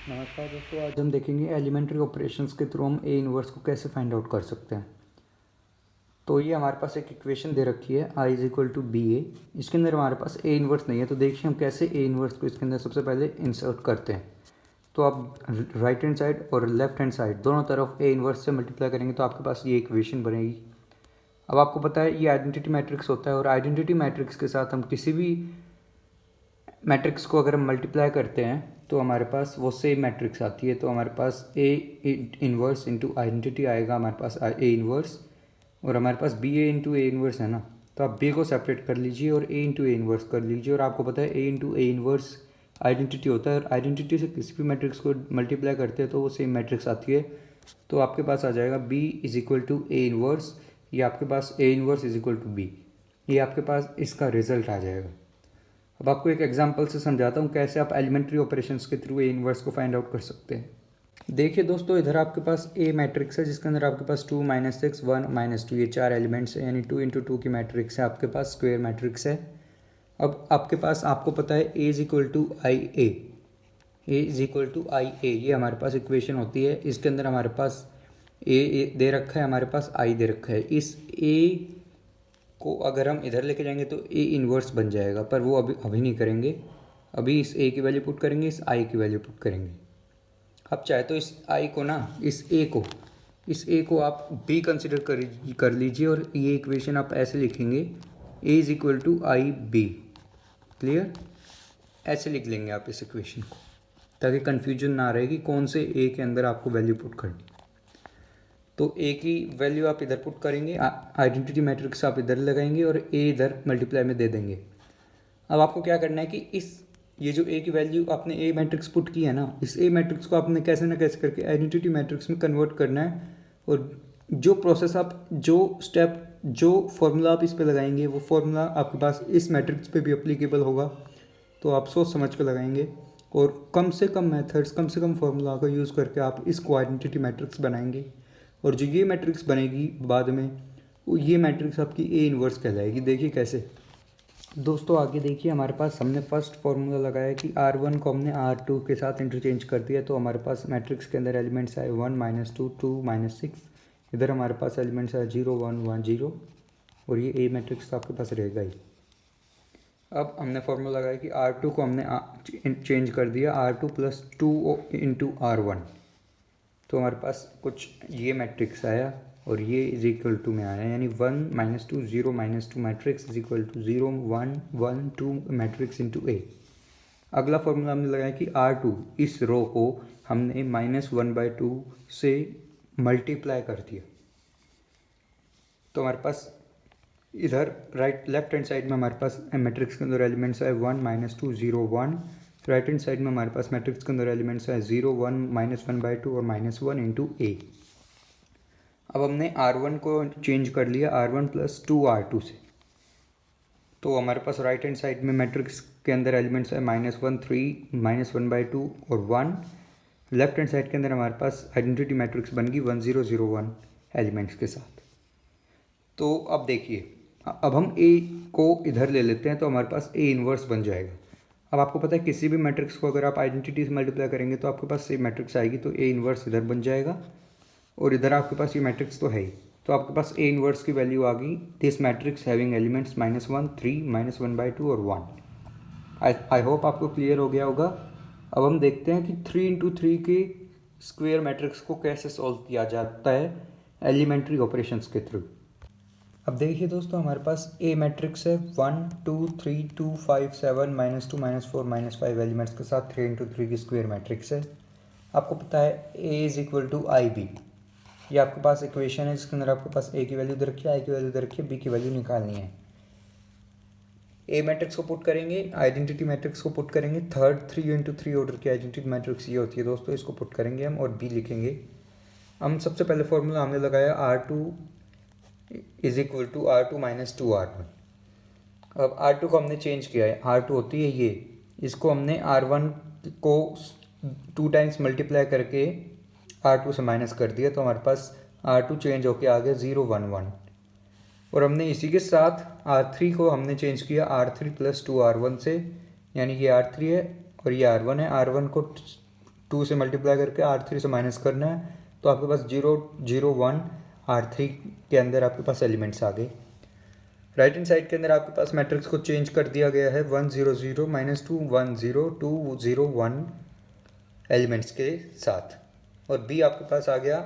नमस्कार दोस्तों, आज हम देखेंगे एलिमेंट्री ऑपरेशंस के थ्रू हम ए इनवर्स को कैसे फाइंड आउट कर सकते हैं। तो ये हमारे पास एक इक्वेशन दे रखी है I is equal to B ए। इसके अंदर हमारे पास ए इनवर्स नहीं है, तो देखिए हम कैसे ए इनवर्स को इसके अंदर सबसे पहले इंसर्ट करते हैं। तो आप राइट हैंड साइड और लेफ्ट हैंड साइड दोनों तरफ ए इनवर्स से मल्टीप्लाई करेंगे तो आपके पास ये इक्वेशन बनेगी। अब आपको पता है ये आइडेंटिटी मैट्रिक्स होता है और आइडेंटिटी मैट्रिक्स के साथ हम किसी भी मैट्रिक्स को अगर हम मल्टीप्लाई करते हैं तो हमारे पास वो सेम मैट्रिक्स आती है। तो हमारे पास ए इनवर्स इंटू आइडेंटिटी आएगा, हमारे पास ए इनवर्स, और हमारे पास B A into A inverse है ना। तो आप बी को सेपरेट कर लीजिए और ए इंटू ए इनवर्स कर लीजिए, और आपको पता है ए इंटू ए इनवर्स आइडेंटिटी होता है और आइडेंटिटी से किसी भी मैट्रिक्स को मल्टीप्लाई करते हैं तो वो सेम मैट्रिक्स आती है। तो आपके पास आ जाएगा B is equal to A inverse, ये आपके पास A inverse is equal to B, ये आपके पास इसका रिजल्ट आ जाएगा। अब आपको एक एग्जांपल से समझाता हूँ कैसे आप एलिमेंट्री ऑपरेशंस के थ्रू ए इनवर्स को फाइंड आउट कर सकते हैं। देखिए दोस्तों, इधर आपके पास ए मैट्रिक्स है जिसके अंदर आपके पास 2 - 6 1 - 2 ये 4 एलिमेंट्स हैं, यानी 2 इंटू 2 की मैट्रिक्स है, आपके पास स्क्वायर मैट्रिक्स है। अब आपके पास आपको पता है A is equal to I A is equal to I A, ये हमारे पास इक्वेशन होती है। इसके अंदर हमारे पास ए दे रखा है, हमारे पास आई दे रखा है। इस ए को अगर हम इधर लेके जाएंगे तो ए इन्वर्स बन जाएगा, पर वो अभी नहीं करेंगे। अभी इस ए की वैल्यू पुट करेंगे, इस आई की वैल्यू पुट करेंगे। आप चाहे तो इस आई को ना, इस ए को आप बी कंसिडर कर लीजिए और ये इक्वेशन आप ऐसे लिखेंगे A is equal to I B. Clear? ऐसे लिख लेंगे आप इस इक्वेशन को, ताकि कन्फ्यूजन ना रहे कि कौन से ए के अंदर आपको वैल्यू पुट करनी। तो ए की वैल्यू आप इधर पुट करेंगे, आइडेंटिटी मैट्रिक्स आप इधर लगाएंगे और ए इधर मल्टीप्लाई में दे देंगे। अब आपको क्या करना है कि ये जो ए की वैल्यू आपने ए मैट्रिक्स पुट की है ना, इस ए मैट्रिक्स को आपने कैसे ना कैसे करके आइडेंटिटी मैट्रिक्स में कन्वर्ट करना है। और जो प्रोसेस आप, जो स्टेप, जो फॉर्मूला आप इस पे लगाएंगे वो फॉर्मूला आपके पास इस मैट्रिक्स पे भी अप्लीकेबल होगा। तो आप सोच समझ कर लगाएंगे और कम से कम मेथड्स, कम से कम फॉर्मूला का यूज़ करके आप इसको आइडेंटिटी मैट्रिक्स बनाएंगे। और जो ये मैट्रिक्स बनेगी बाद में, वो ये मैट्रिक्स आपकी ए इनवर्स कहलाएगी। देखिए कैसे दोस्तों, आगे देखिए हमारे पास हमने फर्स्ट फार्मूला लगाया कि R1 को हमने R2 के साथ इंटरचेंज कर दिया, तो हमारे पास मैट्रिक्स के अंदर एलिमेंट्स आए 1 - 2 2 - 6। इधर हमारे पास एलिमेंट्स आए 0 1 1 0, और ये ए मैट्रिक्स तो आपके पास रहेगा ही। अब हमने फार्मूला लगाया कि R2 को हमने चेंज कर दिया R2 + 2 इंटू R1, तो हमारे पास कुछ ये मैट्रिक्स आया और ये इज इक्वल टू में आया, यानी 1 - 2 0 - 2 matrix is equal to 0 1 1 2 matrix into A. अगला फॉर्मूला हमने लगाया कि R2, इस रो को हमने -1/2 से मल्टीप्लाई कर दिया, तो हमारे पास इधर लेफ्ट हैंड साइड में हमारे पास मैट्रिक्स के अंदर एलिमेंट्स आए 1 - 2 0 1, राइट हैंड साइड में हमारे पास मैट्रिक्स के अंदर एलिमेंट्स है 0 1 -1/2 और -1 इंटू ए। अब हमने R1 को चेंज कर लिया R1 + 2 R2 से, तो हमारे पास राइट हैंड साइड में मैट्रिक्स के अंदर एलिमेंट्स है -1 3 -1/2 और 1। लेफ्ट हैंड साइड के अंदर हमारे पास आइडेंटिटी मैट्रिक्स बन गई 1 0 0 1 एलिमेंट्स के साथ। तो अब देखिए, अब हम ए को इधर ले लेते हैं तो हमारे पास ए इनवर्स बन जाएगा। अब आपको पता है किसी भी मैट्रिक्स को अगर आप आइडेंटिटी से मल्टीप्लाई करेंगे तो आपके पास सेम मैट्रिक्स आएगी, तो ए इनवर्स इधर बन जाएगा और इधर आपके पास ये मैट्रिक्स तो है ही। तो आपके पास ए इनवर्स की वैल्यू आ गई, दिस मैट्रिक्स हैविंग एलिमेंट्स -1 3 -1/2 और 1। आई होप आपको क्लियर हो गया होगा। अब हम देखते हैं कि 3 इंटू 3 के स्क्वेयर मैट्रिक्स को कैसे सॉल्व किया जाता है एलिमेंट्री ऑपरेशंस के थ्रू। अब देखिए दोस्तों, हमारे पास ए मैट्रिक्स है 1 2 3 2 5 7 -2 -4 -5 एलिमेंट्स के साथ 3 इंटू 3 की स्क्वेयर मैट्रिक्स है। आपको पता है A is equal to I B, ये आपके पास इक्वेशन है जिसके अंदर आपके पास ए की वैल्यू दे रखी है, आई की वैल्यू दे रखी है, बी की वैल्यू निकालनी है। ए मैट्रिक्स को पुट करेंगे, आइडेंटिटी मैट्रिक्स को पुट करेंगे, थर्ड 3 इंटू 3 ऑर्डर की आइडेंटिटी मैट्रिक्स ये होती है दोस्तों, इसको पुट करेंगे हम और बी लिखेंगे। हम सबसे पहले फॉर्मूला हमने लगाया R2 is equal to R2 - 2 R1। अब R2 को हमने चेंज किया है, R2 होती है ये, इसको हमने R1 को 2 टाइम्स मल्टीप्लाई करके R2 से माइनस कर दिया, तो हमारे पास R2 चेंज होके आ गया 0 1 1। और हमने इसी के साथ R3 को हमने चेंज किया R3 + 2 R1 से, यानी ये R3 है और ये R1 है। R1 को 2 से मल्टीप्लाई करके R3 से माइनस करना है, तो आपके पास 0 0 1 R3 के अंदर आपके पास एलिमेंट्स आ गए। राइट हैंड साइड के अंदर आपके पास मैट्रिक्स को चेंज कर दिया गया है 1 0 0 -2 1 0 2 0 1 एलिमेंट्स के साथ, और बी आपके पास आ गया,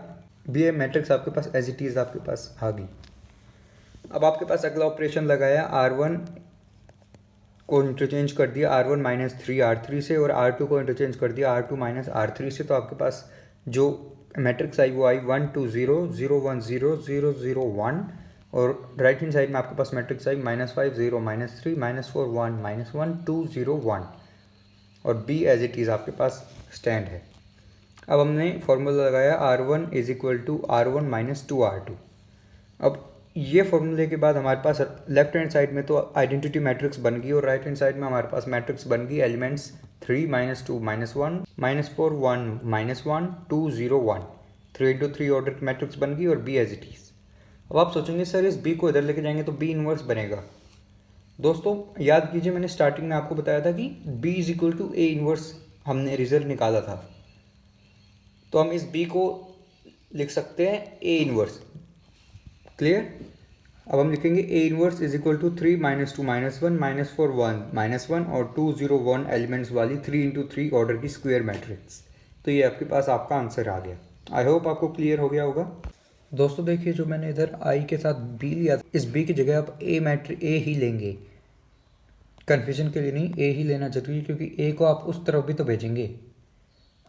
बी मैट्रिक्स आपके पास एज इट इज़ आपके पास आ गई। अब आपके पास अगला ऑपरेशन लगाया, R1 को इंटरचेंज कर दिया R1 -3 R3 से, और R2 को इंटरचेंज कर दिया R2 -R3 से, तो आपके पास जो मैट्रिक्स आई वो आई 1 2 0 0 1 0 0 0 1, और राइट हैंड साइड में आपके पास मैट्रिक्स आई -5 0 -3 -4 1 -1 2 0 1, और बी एज इट इज़ आपके पास स्टैंड है। अब हमने फॉर्मूला लगाया R1 = R1 - 2 R2। अब ये फॉर्मूले के बाद हमारे पास लेफ्ट हैंड साइड में तो आइडेंटिटी मैट्रिक्स बन गई, और राइट हैंड साइड में हमारे पास मैट्रिक्स बन गई एलिमेंट्स 3 -2 -1 -4 1 -1 2 0 1, 3 × 3 ऑर्डर की मैट्रिक्स बन गई, और बी एज इट इज़। अब आप सोचेंगे सर इस बी को इधर लेके जाएंगे तो बी इनवर्स बनेगा। दोस्तों याद कीजिए, मैंने स्टार्टिंग में आपको बताया था कि बी = A इनवर्स हमने रिजल्ट निकाला था, तो हम इस बी को लिख सकते हैं A इनवर्स। क्लियर? अब हम लिखेंगे A इनवर्स = 3 - 2 -1 -4 1 -1 और 2 0 1 एलिमेंट्स वाली 3 × 3 ऑर्डर की स्क्वायर मैट्रिक्स। तो ये आपके पास आपका आंसर आ गया। आई होप आपको क्लियर हो गया होगा। दोस्तों देखिए, जो मैंने इधर आई के साथ बी लिया, इस बी की जगह आप ए ही लेंगे। कन्फ्यूजन के लिए नहीं, ए ही लेना जरूरी है, क्योंकि ए को आप उस तरफ भी तो भेजेंगे।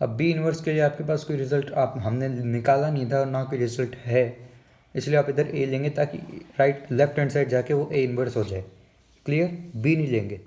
अब बी इनवर्स के लिए आपके पास कोई रिजल्ट हमने निकाला नहीं था, और ना कोई रिजल्ट है, इसलिए आप इधर ए लेंगे ताकि लेफ्ट हैंड साइड जाके वो ए इनवर्स हो जाए। क्लियर? बी नहीं लेंगे।